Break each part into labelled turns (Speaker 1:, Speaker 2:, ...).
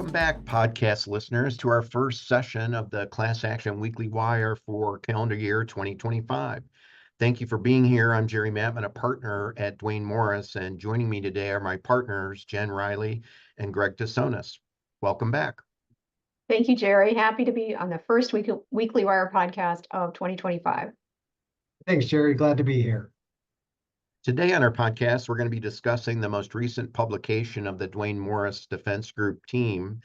Speaker 1: Welcome back, podcast listeners, to our first session of the Class Action Weekly Wire for calendar year 2025. Thank you for being here. I'm Jerry Maatman, a partner at Duane Morris, and joining me today are my partners, Jen Riley and Greg Tsonis. Welcome back.
Speaker 2: Thank you, Jerry. Happy to be on the first Weekly Wire podcast of 2025.
Speaker 3: Thanks, Jerry. Glad to be here.
Speaker 1: Today on our podcast, we're going to be discussing the most recent publication of the Duane Morris Defense Group team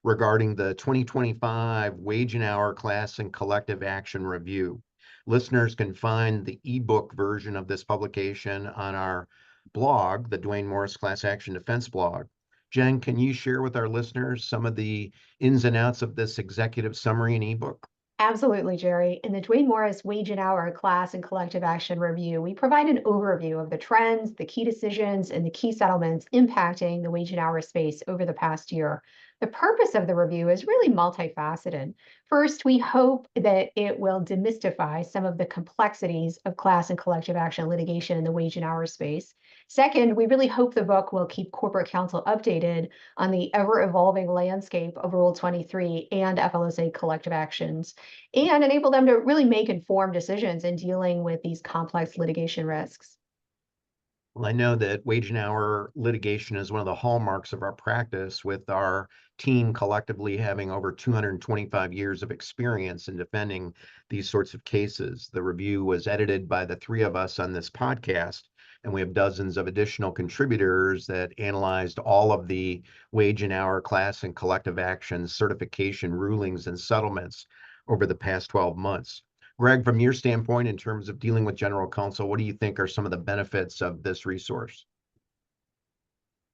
Speaker 1: regarding the 2025 Wage and Hour Class and Collective Action Review. Listeners can find the ebook version of this publication on our blog, the Duane Morris Class Action Defense blog. Jen, can you share with our listeners some of the ins and outs of this executive summary and ebook?
Speaker 2: Absolutely, Jerry. In the Duane Morris Wage and Hour Class and Collective Action Review, we provide an overview of the trends, the key decisions, and the key settlements impacting the wage and hour space over the past year. The purpose of the review is really multifaceted. First, we hope that it will demystify some of the complexities of class and collective action litigation in the wage and hour space. Second, we really hope the book will keep corporate counsel updated on the ever-evolving landscape of Rule 23 and FLSA collective actions, and enable them to really make informed decisions in dealing with these complex litigation risks.
Speaker 1: Well, I know that wage and hour litigation is one of the hallmarks of our practice, with our team collectively having over 225 years of experience in defending these sorts of cases. The review was edited by the three of us on this podcast, and we have dozens of additional contributors that analyzed all of the wage and hour class and collective action certification rulings and settlements over the past 12 months. Greg, from your standpoint, in terms of dealing with general counsel, what do you think are some of the benefits of this resource?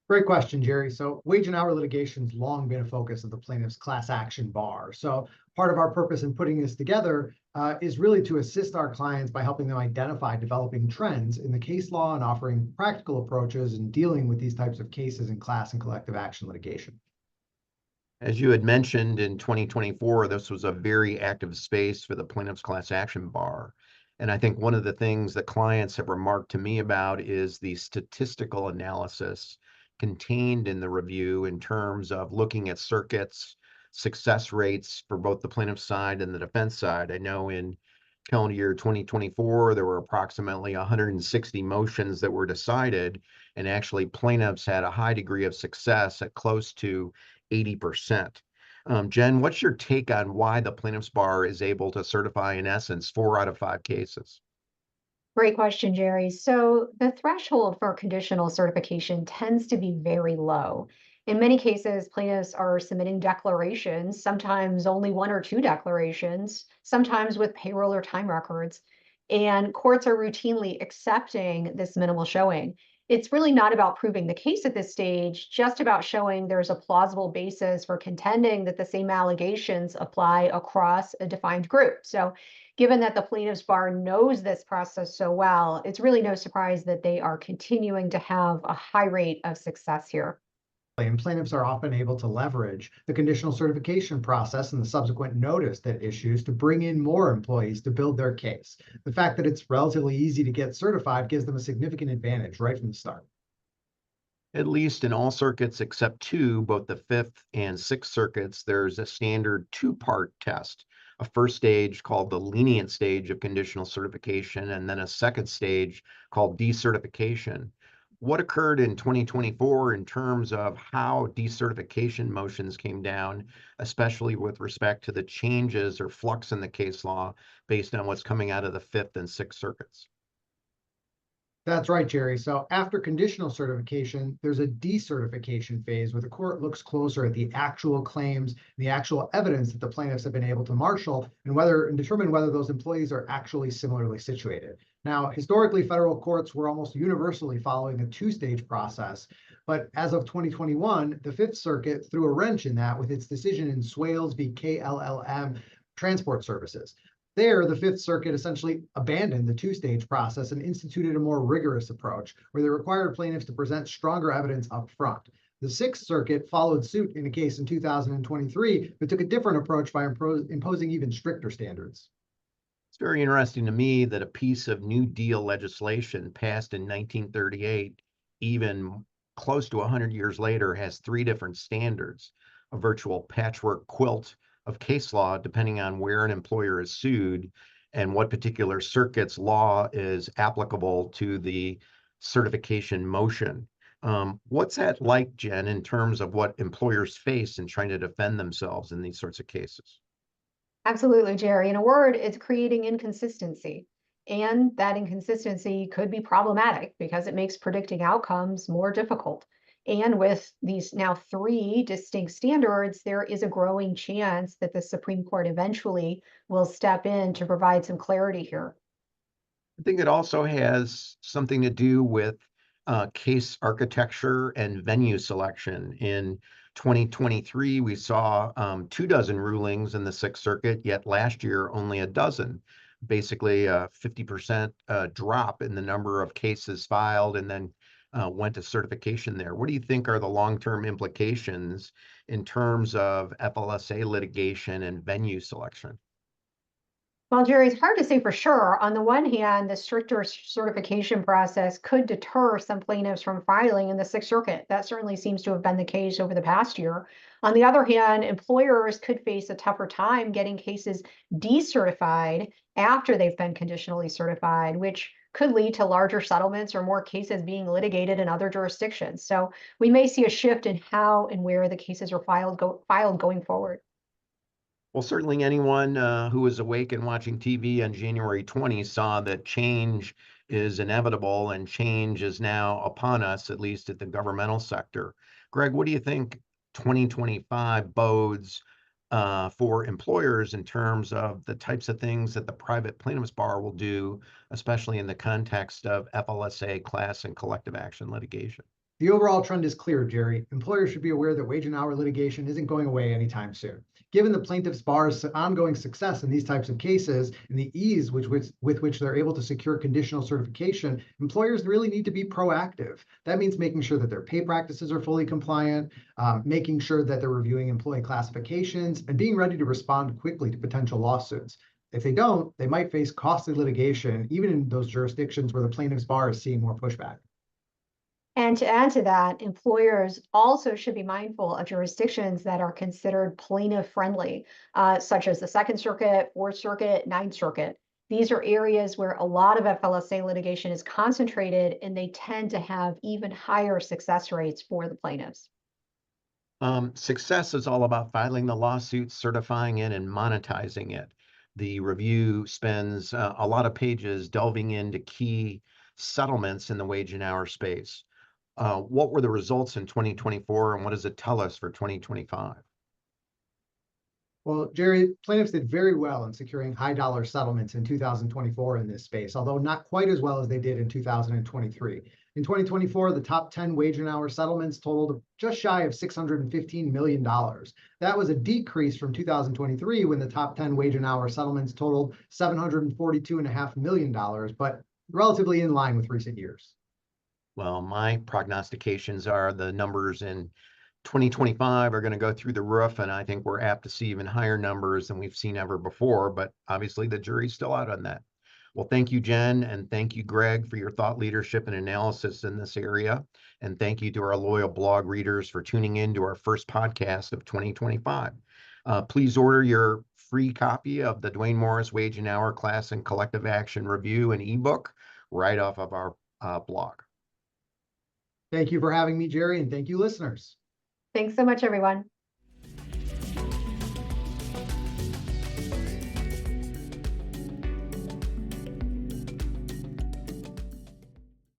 Speaker 3: Great question, Jerry. So wage and hour litigation's long been a focus of the plaintiff's class action bar. So part of our purpose in putting this together is really to assist our clients by helping them identify developing trends in the case law and offering practical approaches in dealing with these types of cases in class and collective action litigation.
Speaker 1: As you had mentioned, in 2024, this was a very active space for the plaintiff's class action bar. And I think one of the things that clients have remarked to me about is the statistical analysis contained in the review in terms of looking at circuits, success rates for both the plaintiff side and the defense side. I know in calendar year 2024, there were approximately 160 motions that were decided, and actually plaintiffs had a high degree of success at close to 80%. Jen, what's your take on why the plaintiff's bar is able to certify, in essence, 4 out of 5 cases?
Speaker 2: Great question, Jerry. So the threshold for conditional certification tends to be very low. In many cases, plaintiffs are submitting declarations, sometimes only 1 or 2 declarations, sometimes with payroll or time records, and courts are routinely accepting this minimal showing. It's really not about proving the case at this stage, just about showing there's a plausible basis for contending that the same allegations apply across a defined group. So given that the plaintiff's bar knows this process so well, it's really no surprise that they are continuing to have a high rate of success here.
Speaker 3: And plaintiffs are often able to leverage the conditional certification process and the subsequent notice that issues to bring in more employees to build their case. The fact that it's relatively easy to get certified gives them a significant advantage right from the start.
Speaker 1: At least in all circuits except 2, both the 5th and 6th circuits, there's a standard 2-part test. A first stage called the lenient stage of conditional certification, and then a second stage called decertification. What occurred in 2024 in terms of how decertification motions came down, especially with respect to the changes or flux in the case law based on what's coming out of the 5th and 6th circuits?
Speaker 3: That's right, Jerry. So after conditional certification, there's a decertification phase where the court looks closer at the actual claims, the actual evidence that the plaintiffs have been able to marshal, and determine whether those employees are actually similarly situated. Now, historically, federal courts were almost universally following a 2-stage process, but as of 2021, the 5th Circuit threw a wrench in that with its decision in Swales v. KLLM Transport Services. There, the 5th Circuit essentially abandoned the 2-stage process and instituted a more rigorous approach, where they required plaintiffs to present stronger evidence up front. The 6th Circuit followed suit in a case in 2023, but took a different approach by imposing even stricter standards.
Speaker 1: It's very interesting to me that a piece of New Deal legislation passed in 1938, even close to 100 years later, has 3 different standards. a virtual patchwork quilt of case law, depending on where an employer is sued and what particular circuit's law is applicable to the certification motion. What's that like, Jen, in terms of what employers face in trying to defend themselves in these sorts of cases?
Speaker 2: Absolutely, Jerry. In a word, it's creating inconsistency. And that inconsistency could be problematic because it makes predicting outcomes more difficult. And with these now three distinct standards, there is a growing chance that the Supreme Court eventually will step in to provide some clarity here.
Speaker 1: I think it also has something to do with case architecture and venue selection. In 2023, we saw 24 rulings in the Sixth Circuit, yet last year only a dozen. Basically, a 50% drop in the number of cases filed and then went to certification there. What do you think are the long-term implications in terms of FLSA litigation and venue selection?
Speaker 2: Well, Jerry, it's hard to say for sure. On the one hand, the stricter certification process could deter some plaintiffs from filing in the Sixth Circuit. That certainly seems to have been the case over the past year. On the other hand, employers could face a tougher time getting cases decertified after they've been conditionally certified, which could lead to larger settlements or more cases being litigated in other jurisdictions. So we may see a shift in how and where the cases are filed going forward.
Speaker 1: Well, certainly anyone who was awake and watching TV on January 20 saw that change is inevitable and change is now upon us, at least at the governmental sector. Greg, what do you think 2025 bodes for employers in terms of the types of things that the private plaintiffs bar will do, especially in the context of FLSA class and collective action litigation?
Speaker 3: The overall trend is clear, Jerry. Employers should be aware that wage and hour litigation isn't going away anytime soon. Given the plaintiff's bar's ongoing success in these types of cases and the ease with which they're able to secure conditional certification, employers really need to be proactive. That means making sure that their pay practices are fully compliant, making sure that they're reviewing employee classifications, and being ready to respond quickly to potential lawsuits. If they don't, they might face costly litigation, even in those jurisdictions where the plaintiff's bar is seeing more pushback.
Speaker 2: And to add to that, employers also should be mindful of jurisdictions that are considered plaintiff friendly, such as the Second Circuit, Fourth Circuit, Ninth Circuit. These are areas where a lot of FLSA litigation is concentrated, and they tend to have even higher success rates for the plaintiffs.
Speaker 1: Success is all about filing the lawsuit, certifying it, and monetizing it. The review spends a lot of pages delving into key settlements in the wage and hour space. What were the results in 2024, and what does it tell us for 2025?
Speaker 3: Well, Jerry, plaintiffs did very well in securing high dollar settlements in 2024 in this space, although not quite as well as they did in 2023. In 2024, the top 10 wage and hour settlements totaled just shy of $615 million. That was a decrease from 2023 when the top 10 wage and hour settlements totaled $742.5 million, but relatively in line with recent years.
Speaker 1: Well, my prognostications are the numbers in 2025 are going to go through the roof, and I think we're apt to see even higher numbers than we've seen ever before, but obviously the jury's still out on that. Well, thank you, Jen, and thank you, Greg, for your thought leadership and analysis in this area. And thank you to our loyal blog readers for tuning in to our first podcast of 2025. Please order your free copy of the Duane Morris Wage and Hour Class and Collective Action Review and ebook right off of our blog.
Speaker 3: Thank you for having me, Jerry, and thank you, listeners.
Speaker 2: Thanks so much, everyone.